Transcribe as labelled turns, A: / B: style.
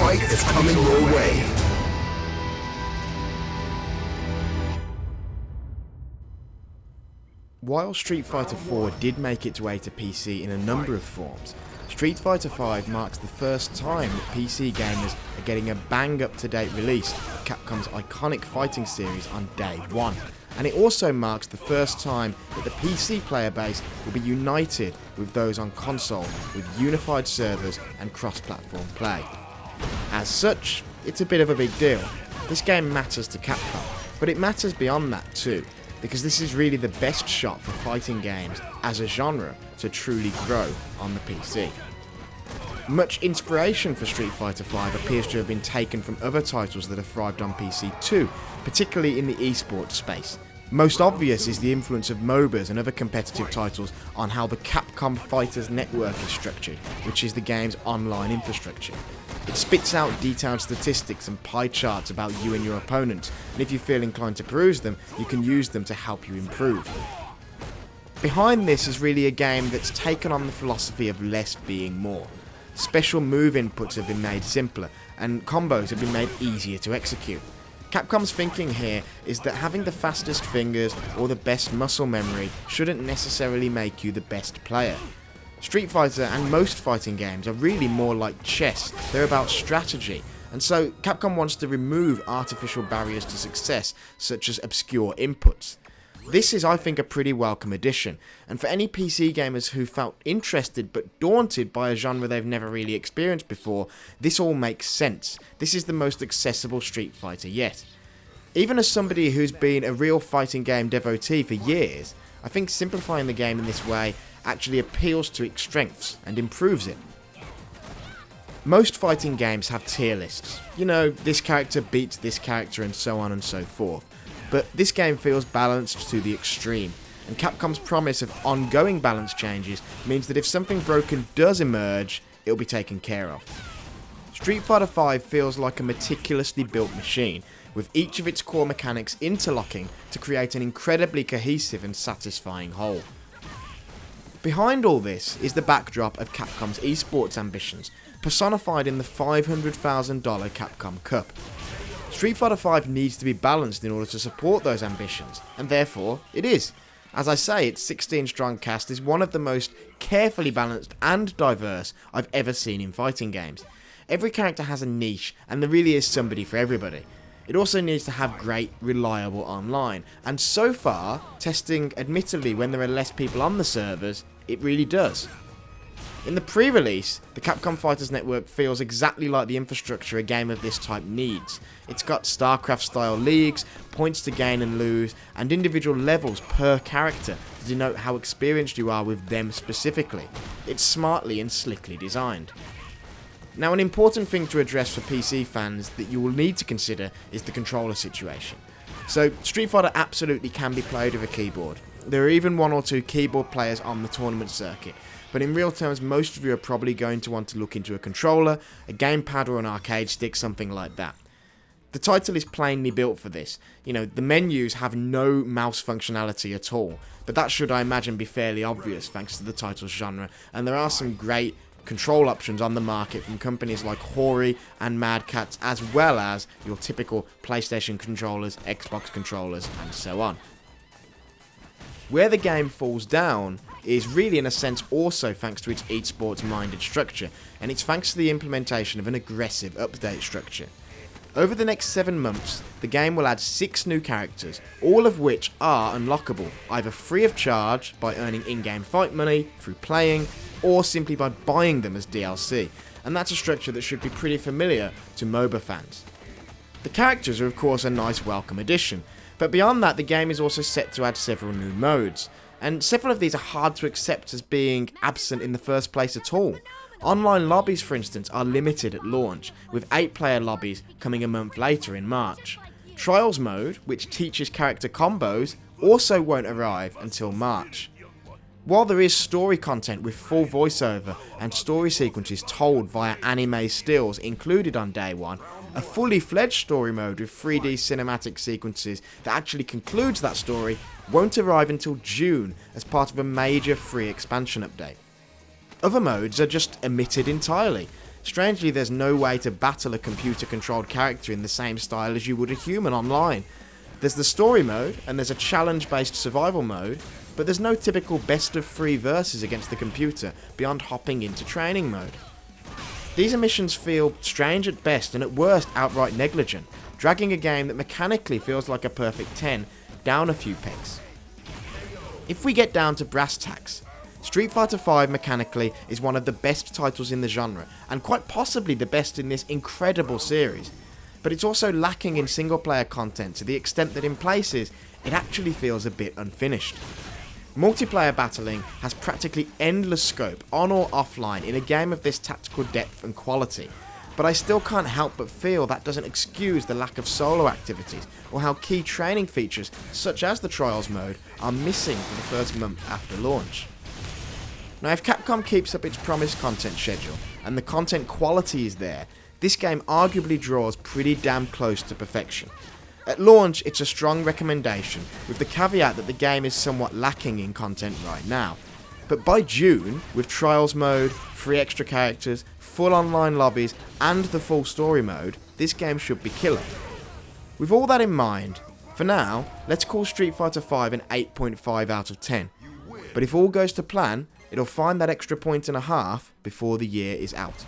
A: fight is coming your way.
B: While Street Fighter 4 did make its way to PC in a number of forms, Street Fighter 5 marks the first time that PC gamers are getting a bang-up-to-date release of Capcom's iconic fighting series on day one. And it also marks the first time that the PC player base will be united with those on console with unified servers and cross-platform play. As such, it's a bit of a big deal. This game matters to Capcom, but it matters beyond that too, because this is really the best shot for fighting games as a genre to truly grow on the PC. Much inspiration for Street Fighter V appears to have been taken from other titles that have thrived on PC too, particularly in the esports space. Most obvious is the influence of MOBAs and other competitive titles on how the Capcom Fighters Network is structured, which is the game's online infrastructure. It spits out detailed statistics and pie charts about you and your opponents, and if you feel inclined to peruse them, you can use them to help you improve. Behind this is really a game that's taken on the philosophy of less being more. Special move inputs have been made simpler, and combos have been made easier to execute. Capcom's thinking here is that having the fastest fingers or the best muscle memory shouldn't necessarily make you the best player. Street Fighter and most fighting games are really more like chess, they're about strategy, and so Capcom wants to remove artificial barriers to success such as obscure inputs. This is, I think, a pretty welcome addition, and for any PC gamers who felt interested but daunted by a genre they've never really experienced before, this all makes sense. This is the most accessible Street Fighter yet. Even as somebody who's been a real fighting game devotee for years, I think simplifying the game in this way actually appeals to its strengths and improves it. Most fighting games have tier lists. You know, this character beats this character and so on and so forth. But this game feels balanced to the extreme, and Capcom's promise of ongoing balance changes means that if something broken does emerge, it'll be taken care of. Street Fighter V feels like a meticulously built machine, with each of its core mechanics interlocking to create an incredibly cohesive and satisfying whole. Behind all this is the backdrop of Capcom's esports ambitions, personified in the $500,000 Capcom Cup. Street Fighter V needs to be balanced in order to support those ambitions, and therefore it is. As I say, its 16-strong cast is one of the most carefully balanced and diverse I've ever seen in fighting games. Every character has a niche, and there really is somebody for everybody. It also needs to have great, reliable online, and so far, testing admittedly when there are less people on the servers, it really does. In the pre-release, the Capcom Fighters Network feels exactly like the infrastructure a game of this type needs. It's got StarCraft-style leagues, points to gain and lose, and individual levels per character to denote how experienced you are with them specifically. It's smartly and slickly designed. Now, an important thing to address for PC fans that you will need to consider is the controller situation. So, Street Fighter absolutely can be played with a keyboard. There are even one or two keyboard players on the tournament circuit, but in real terms most of you are probably going to want to look into a controller, a gamepad or an arcade stick, something like that. The title is plainly built for this. You know, the menus have no mouse functionality at all, but that should, I imagine, be fairly obvious thanks to the title's genre, and there are some great control options on the market from companies like Hori and Mad Catz, as well as your typical PlayStation controllers, Xbox controllers, and so on. Where the game falls down is really in a sense also thanks to its esports minded structure, and it's thanks to the implementation of an aggressive update structure. Over the next 7 months, the game will add 6 new characters, all of which are unlockable, either free of charge by earning in-game fight money, through playing, or simply by buying them as DLC, and that's a structure that should be pretty familiar to MOBA fans. The characters are of course a nice welcome addition, but beyond that the game is also set to add several new modes, and several of these are hard to accept as being absent in the first place at all. Online lobbies, for instance, are limited at launch, with 8-player lobbies coming a month later in March. Trials mode, which teaches character combos, also won't arrive until March. While there is story content with full voiceover and story sequences told via anime stills included on day one, a fully fledged story mode with 3D cinematic sequences that actually concludes that story won't arrive until June as part of a major free expansion update. Other modes are just omitted entirely. Strangely, there's no way to battle a computer-controlled character in the same style as you would a human online. There's the story mode, and there's a challenge-based survival mode, but there's no typical best-of-3 versus against the computer beyond hopping into training mode. These missions feel strange at best and at worst outright negligent, dragging a game that mechanically feels like a perfect 10 down a few pegs. If we get down to brass tacks, Street Fighter V mechanically is one of the best titles in the genre, and quite possibly the best in this incredible series, but it's also lacking in single player content to the extent that in places it actually feels a bit unfinished. Multiplayer battling has practically endless scope on or offline in a game of this tactical depth and quality, but I still can't help but feel that doesn't excuse the lack of solo activities or how key training features such as the Trials mode are missing for the first month after launch. Now, if Capcom keeps up its promised content schedule and the content quality is there, this game arguably draws pretty damn close to perfection. At launch, it's a strong recommendation, with the caveat that the game is somewhat lacking in content right now. But by June, with Trials mode, free extra characters, full online lobbies, and the full story mode, this game should be killer. With all that in mind, for now, let's call Street Fighter V an 8.5 out of 10. But if all goes to plan, it'll find that extra point and a half before the year is out.